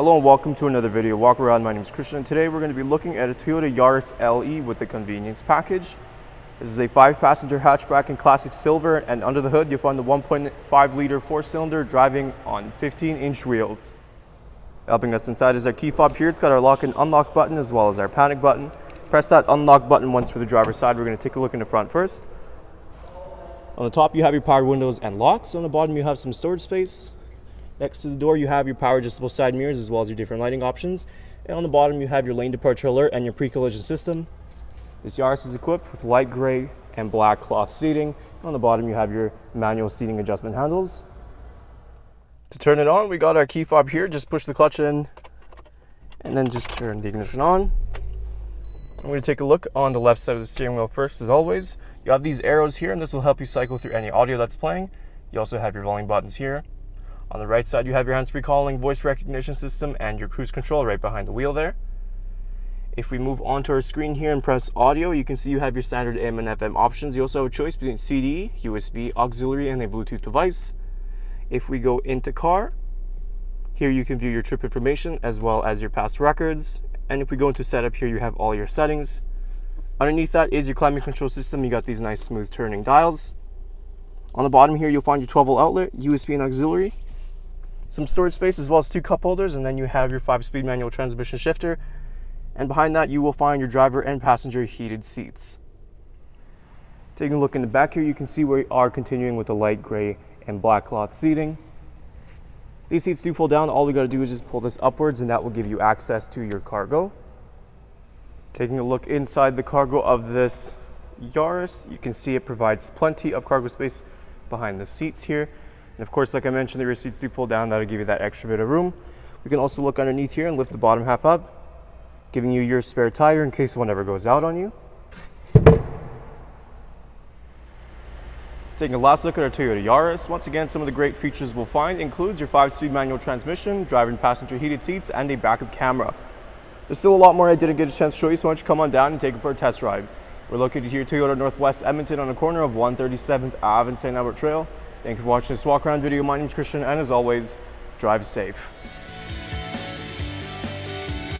Hello and welcome to another video walk around. My name is Christian and today we're going to be looking at a Toyota Yaris LE with the convenience package. This is a 5-passenger hatchback in classic silver, and under the hood you'll find the 1.5 liter 4-cylinder driving on 15-inch wheels. Helping us inside is our key fob here. It's got our lock and unlock button as well as our panic button. Press that unlock button once for the driver's side. We're going to take a look in the front first. On the top you have your power windows and locks. On the bottom you have some storage space. Next to the door you have your power adjustable side mirrors as well as your different lighting options. And on the bottom you have your lane departure alert and your pre-collision system. This Yaris is equipped with light gray and black cloth seating. On the bottom you have your manual seating adjustment handles. To turn it on, we got our key fob here. Just push the clutch in and then just turn the ignition on. I'm going to take a look on the left side of the steering wheel first. As always, you have these arrows here and this will help you cycle through any audio that's playing. You also have your volume buttons here. On the right side you have your hands-free calling, voice recognition system, and your cruise control right behind the wheel there. If we move onto our screen here and press audio, you can see you have your standard AM and FM options. You also have a choice between CD, USB, auxiliary, and a Bluetooth device. If we go into car, here you can view your trip information as well as your past records. And if we go into setup, here you have all your settings. Underneath that is your climate control system. You got these nice smooth turning dials. On the bottom here you'll find your 12-volt outlet, USB and auxiliary, some storage space as well as 2 cup holders, and then you have your 5-speed manual transmission shifter. And behind that you will find your driver and passenger heated seats. Taking a look in the back here, you can see we are continuing with the light gray and black cloth seating. These seats do fold down. All we got to do is just pull this upwards and that will give you access to your cargo. Taking a look inside the cargo of this Yaris, you can see it provides plenty of cargo space behind the seats here. And of course, like I mentioned, the rear seats do fold down. That'll give you that extra bit of room. We can also look underneath here and lift the bottom half up, giving you your spare tire in case one ever goes out on you. Taking a last look at our Toyota Yaris. Once again, some of the great features we'll find includes your 5-speed manual transmission, driver and passenger heated seats, and a backup camera. There's still a lot more I didn't get a chance to show you, so why don't you come on down and take it for a test ride. We're located here at Toyota Northwest Edmonton on the corner of 137th Ave and St.Albert Trail. Thank you for watching this walk around video. My name is Christian, and as always, drive safe.